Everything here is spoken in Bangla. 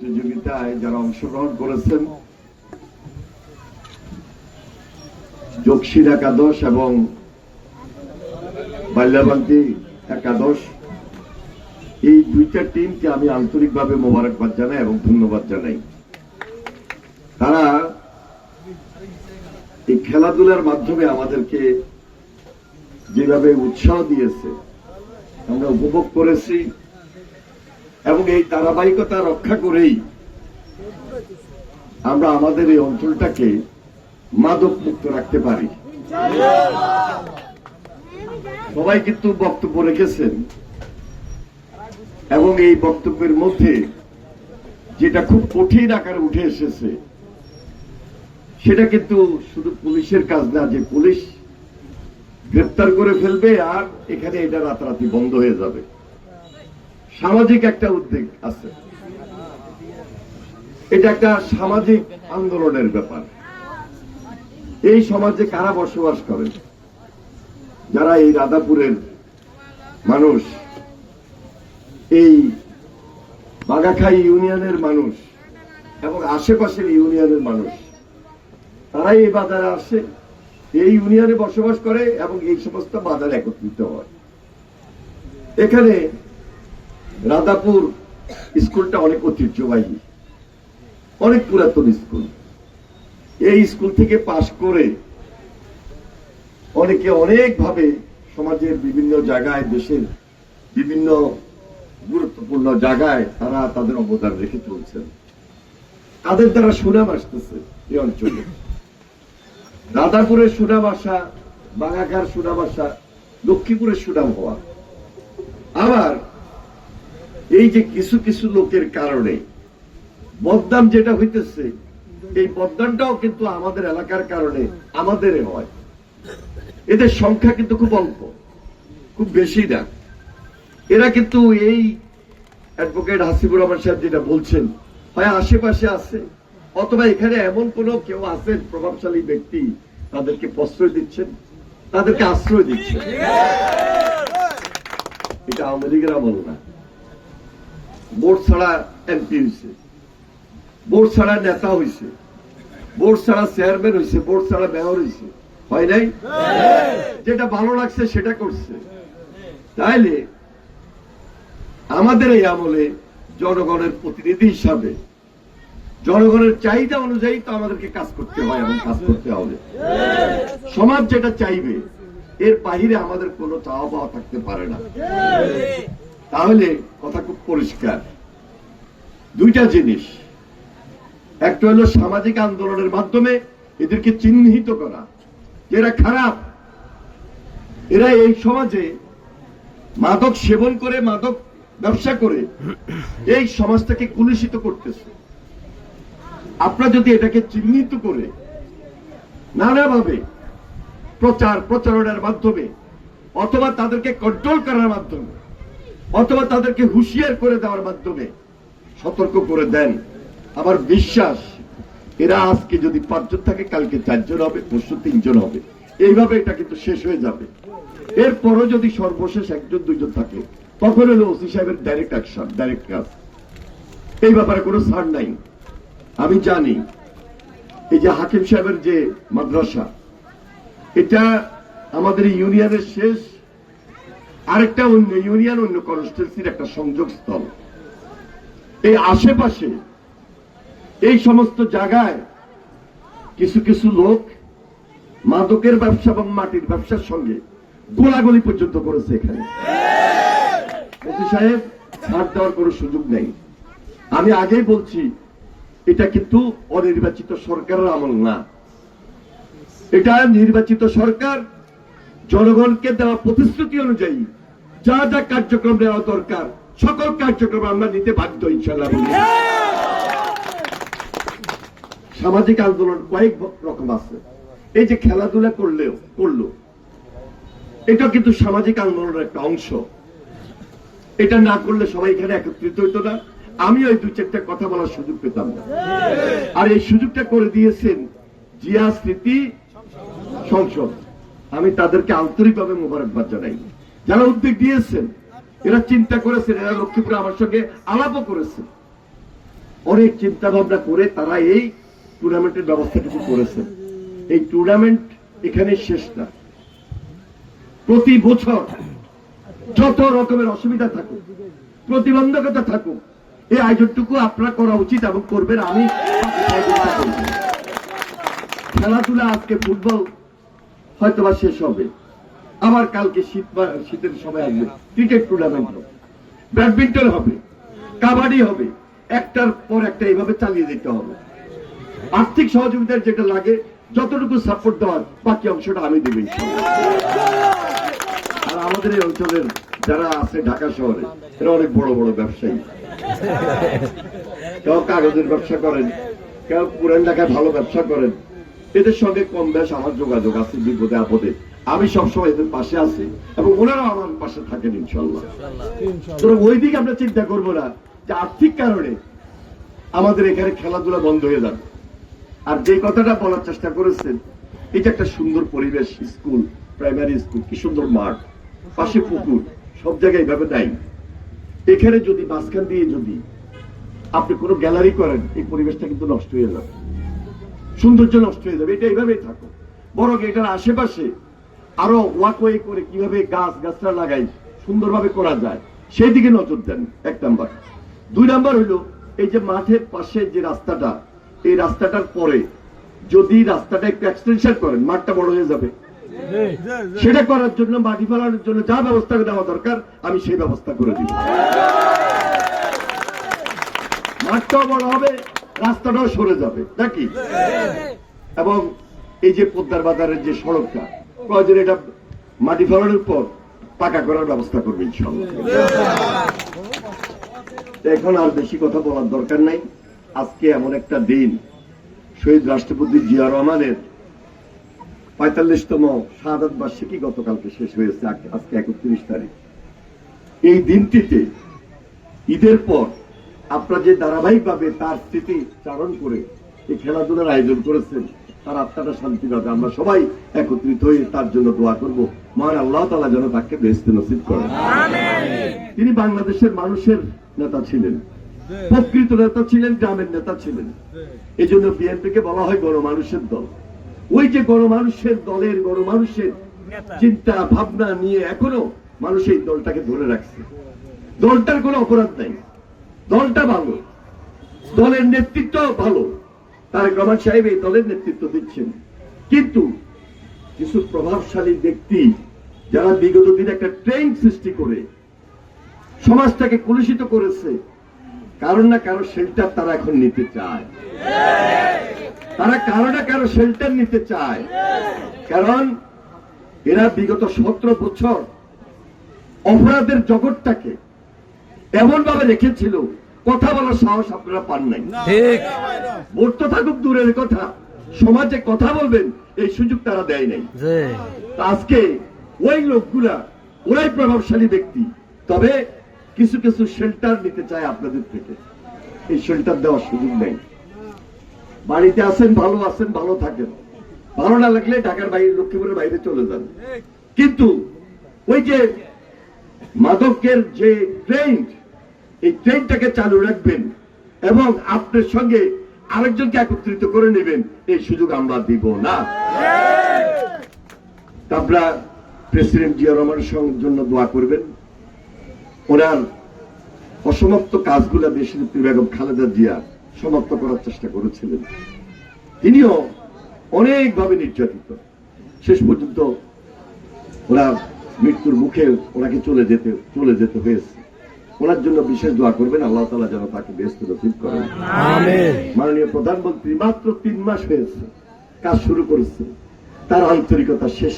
প্রতিযোগিতায় যারা অংশগ্রহণ করেছেন, যোগশীর একাদশ এবং বাল্যাবান্তি একাদশ, এই দুইটা টিমকে আমি আন্তরিকভাবে মোবারকবাদ জানাই এবং ধন্যবাদ জানাই। তারা এই খেলাধুলার মাধ্যমে আমাদেরকে যেভাবে উৎসাহ দিয়েছে আমরা উপভোগ করেছি এবং এই ধারাবাহিকতা রক্ষা করেই আমরা আমাদের এই অঞ্চলটাকে মাদক মুক্ত রাখতে পারি। সবাই কিন্তু বক্তব্য রেখেছেন এবং এই বক্তব্যের মধ্যে যেটা খুব কঠিন আকারে উঠে এসেছে সেটা কিন্তু শুধু পুলিশের কাজ না যে পুলিশ গ্রেপ্তার করে ফেলবে আর এখানে এটা রাতারাতি বন্ধ হয়ে যাবে। সামাজিক একটা উদ্যোগ আছে, এটা একটা সামাজিক আন্দোলনের ব্যাপার। এই সমাজে কারা বসবাস করেন, যারা এই রাধাপুরের মানুষ, এই বাগাখাই ইউনিয়নের মানুষ এবং আশেপাশের ইউনিয়নের মানুষ, তারাই এই বাজারে আসে, এই ইউনিয়নে বসবাস করে এবং এই সমস্ত বাজার একত্রিত হয়। এখানে রাধাপুর স্কুলটা অনেক ঐতিহ্যবাহী, অনেক পুরাতন স্কুল। এই স্কুল থেকে পাশ করে অনেকে অনেকভাবে সমাজের বিভিন্ন জায়গায়, দেশের বিভিন্ন গুরুত্বপূর্ণ জায়গায় তারা তাদের অবদান রেখে চলছেন। তাদের দ্বারা সুনাম আসতেছে এই অঞ্চলে। রাধাপুরের সুনাম আসা, বাগাখার সুনাম আসা, লক্ষ্মীপুরের সুনাম হওয়া। আবার এই যে কিছু কিছু লোকের কারণে বদনাম যেটা হইতেছে, এই বদনামটাও কিন্তু আমাদের এলাকার কারণে আমাদের হয়। এদের সংখ্যা কিন্তু খুব অল্প, খুব বেশি না। এরা কিন্তু এই অ্যাডভোকেট হাসিবুর রহমান সাহেব যেটা বলছেন, হয় আশেপাশে আছে অথবা এখানে এমন কোন কেউ আছেন প্রভাবশালী ব্যক্তি, তাদেরকে প্রশ্রয় দিচ্ছেন, তাদেরকে আশ্রয় দিচ্ছেন। এটা আওয়ামী লীগের আমল না। ভোট ছাড়া এমপি হয়েছে, ভোট ছাড়া নেতা হয়েছে, ভোট ছাড়া চেয়ারম্যান হয়েছে, ভোট ছাড়া মেয়র হয়েছে, হয় নাই? যেটা ভালো লাগছে সেটা করছে। তাইলে আমাদের এই আমলে জনগণের প্রতিনিধি হিসাবে জনগণের চাহিদা অনুযায়ী তো আমাদেরকে কাজ করতে হয় এবং কাজ করতে হবে। সমাজ যেটা চাইবে এর বাহিরে আমাদের কোনো চাওয়া পাওয়া থাকতে পারে না। তাহলে কথা খুব পরিষ্কার, দুইটা জিনিস। একটা হলো সামাজিক আন্দোলনের মাধ্যমে এদেরকে চিহ্নিত করা, এরা খারাপ, এরা এই সমাজে মাদক সেবন করে, মাদক ব্যবসা করে এই সমাজটাকে কুলুষিত করতেছে। আপনারা যদি এটাকে চিহ্নিত করে নানাভাবে প্রচারণার মাধ্যমে অথবা তাদেরকে কন্ট্রোল করার মাধ্যমে অথবা তাদেরকে হুঁশিয়ার করে দেওয়ার মাধ্যমে সতর্ক করে দেন, আমার বিশ্বাস এরা আজকে যদি 5 জন থাকে কালকে 4 জন হবে, পরশু 3 জন হবে। এইভাবে এটা কিন্তু শেষ হয়ে যাবে। এরপরও যদি সর্বশেষ 1 জন 2 জন থাকে তখন হলো ওসি সাহেবের ডাইরেক্ট অ্যাকশন, ডাইরেক্ট কাজ। এই ব্যাপারে কোনো ছাড় নাই। আমি জানি এই যে হাকিম সাহেবের যে মাদ্রাসা, এটা আমাদের ইউনিয়নের শেষ, আরেকটা অন্য ইউনিয়ন, অন্য কনস্টিটুয়েন্সির একটা সংযোগ স্থল। এই আশেপাশে এই সমস্ত জায়গায় কিছু কিছু লোক মাদকের ব্যবসা এবং মাটির ব্যবসার সঙ্গে গোলাগুলি পর্যন্ত করেছে। এখানে ওসি সাহেব ছাড় দেওয়ার কোনো সুযোগ নেই। আমি আগেই বলছি, এটা কিন্তু অনির্বাচিত সরকারের আমল না। এটা নির্বাচিত সরকার জনগণকে দেওয়া প্রতিশ্রুতি অনুযায়ী যা যা কার্যক্রম নেওয়া দরকার সকল কার্যক্রম আমরা নিতে বাধ্য ইনশাআল্লাহ। সামাজিক আন্দোলন কয়েক রকম আছে। এই যে খেলাধুলা করলো, এটা কিন্তু সামাজিক আন্দোলনের একটা অংশ। এটা না করলে সবাই এখানে একত্রিত হইতো না, আমিও এই 2-4টা কথা বলার সুযোগ পেতাম না। আর এই সুযোগটা করে দিয়েছেন জিয়া স্মৃতি সংসদ। আমি তাদেরকে আন্তরিকভাবে মোবারকবাদ জানাই। যারা উদ্যোগ দিয়েছেন, এরা চিন্তা করেছেন, এরা লক্ষ্মীপুরে আমার সঙ্গে আলাপও করেছেন। অনেক চিন্তা ভাবনা করে তারা এই টুর্নামেন্টের ব্যবস্থাটুকু করেছেন। এই টুর্নামেন্ট এখানে শেষ না, প্রতি বছর যত রকমের অসুবিধা থাকুক, প্রতিবন্ধকতা থাকুক, এই আয়োজনটুকু আপনারা করা উচিত এবং করবেন। আমি খেলাধুলা, আজকে ফুটবল হয়তোবা শেষ হবে, আবার কালকে শীতের সময় আসবে, ক্রিকেট টুর্নামেন্ট হবে, ব্যাডমিন্টন হবে, কাবাডি হবে, একটার পর একটা এইভাবে চালিয়ে যেতে হবে। আর্থিক সহযোগিতার যেটা লাগে যতটুকু সাপোর্ট দেওয়ার বাকি অংশটা আমি দেব ইনশাআল্লাহ। আর আমাদের এই অঞ্চলের যারা আছে ঢাকা শহরে, এরা অনেক বড় বড় ব্যবসায়ী, কেউ কাগজের ব্যবসা করেন, কেউ পুরান ঢাকায় ভালো ব্যবসা করেন। এদের সঙ্গে কম বেশ আমার যোগাযোগ আছে, বিপদে আপদে আমি সবসময় এদের পাশে আছি এবং ওনারাও আমার পাশে থাকেন ইনশাল্লাহ। ওই দিকে আমরা চিন্তা করবো না যে আর্থিক কারণে আমাদের এখানে খেলাধুলা বন্ধ হয়ে যাবে। আর যে কথাটা বলার চেষ্টা করেছেন, এটা একটা সুন্দর পরিবেশ, স্কুল, প্রাইমারি স্কুল, কি সুন্দর মাঠ, পাশে পুকুর, সব জায়গায় এইভাবে নাই। এখানে যদি মাঝখান দিয়ে যদি আপনি কোনো গ্যালারি করেন, এই পরিবেশটা কিন্তু নষ্ট হয়ে যাবে, সৌন্দর্য নষ্ট হয়ে যাবে। এটা এইভাবেই থাকো, বরং এটার আশেপাশে আরো ওয়াকওয়ে করে কিভাবে গাছ গাছরা লাগাই সুন্দরভাবে করা যায় সেই দিকে নজর দেন, 1 নাম্বার। 2 নাম্বার হইল এই যে মাঠের পাশে যে রাস্তাটা, এই রাস্তাটার পরে যদি রাস্তাটা একটু এক্সটেনশন করেন, মাঠটা বড় হয়ে যাবে। সেটা করার জন্য, মাটি ফেলানোর জন্য যা ব্যবস্থা দেওয়া দরকার আমি সেই ব্যবস্থা করে দিব। মাঠটাও বড় হবে, রাস্তাটাও সরে যাবে নাকি। এবং এই যে পোদ্দার বাজারের যে সড়কটা, প্রয়োজন এটা মাটি ফেলানোর পর পাকা করার ব্যবস্থা করবে ইনশাআল্লাহ। এখন আর বেশি কথা বলার দরকার নাই। আজকে এমন একটা দিন, শহীদ রাষ্ট্রপতি জিয়া রহমানের 45তম শাহাদাত বার্ষিকী গতকালকে শেষ হয়েছে, আজকে 31 তারিখ। এই দিনটিতে ঈদের পর আপনারা যে ধারাবাহিকভাবে তার স্মৃতি চারণ করে এই খেলাধুলার আয়োজন করেছেন, তার আত্মাটা শান্তি পাবে। আমরা সবাই একত্রিত হয়ে তার জন্য দোয়া করব, মহান আল্লাহ তাআলা যেন তাকে বেহেশত নসিব করেন। তিনি বাংলাদেশের মানুষের নেতা ছিলেন, প্রকৃত নেতা ছিলেন, গ্রামের নেতা ছিলেন। এই জন্য বিএনপিকে বলা হয় গণমানুষের দল। ওই যে গণমানুষের দলের, গণমানুষের চিন্তা ভাবনা নিয়ে এখনো মানুষ এই দলটাকে ধরে রাখছে। দলটার কোনো অপরাধ নাই, দলটা ভালো, দলের নেতৃত্ব ভালো, তারেক রহমান সাহেব এই দলের নেতৃত্ব দিচ্ছেন। কিন্তু কিছু প্রভাবশালী ব্যক্তি যারা বিগত দিনে একটা ট্রেন্ড সৃষ্টি করে সমাজটাকে কলুষিত করেছে, কারণ না কারো শেল্টার তারা এখন নিতে চায়। তারা কারো না কারো শেল্টার নিতে চায়, কারণ এরা বিগত 17 বছর অপরাধের জগৎটাকে এমন ভাবে রেখেছিল, কথা বলার সাহস আপনারা পান নাই। ভোট তো থাকুক দূরের কথা, সমাজে কথা বলবেন এই সুযোগ তারা দেয় নাই। আজকে ওই লোকগুলা, ওরাই প্রভাবশালী ব্যক্তি, তবে কিছু কিছু শেল্টার নিতে চায় আপনাদের থেকে। এই শেল্টার দেওয়ার সুযোগ নেই। বাড়িতে আছেন, ভালো আছেন, ভালো থাকেন, ভালো না লাগলে ঢাকার বাইরে, লক্ষ্মীপুরের বাইরে চলে যান। কিন্তু ওই যে মাদকের যে ট্রেন্ড, এই ট্রেনটাকে চালু রাখবেন এবং আপনার সঙ্গে আরেকজনকে একত্রিত করে নেবেন, এই সুযোগ আমরা দিব না। আপনারা প্রেসিডেন্ট জিয়া রহমানের জন্য দোয়া করবেন। ওনার অসমাপ্ত কাজগুলা দেশনেত্রী বেগম খালেদা জিয়া সমাপ্ত করার চেষ্টা করেছিলেন। তিনিও অনেকভাবে নির্যাতিত, শেষ পর্যন্ত ওনার মৃত্যুর মুখে ওনাকে চলে যেতে হয়েছে। ওনার জন্য বিশেষ দোয়া করবেন, আল্লাহ তাআলা যেন তাকে বেহেশত নসিব করেন। আমিন। মাননীয় প্রধানমন্ত্রী মাত্র 3 মাস হয়েছে কাজ শুরু করেছে, তার আন্তরিকতা শেষ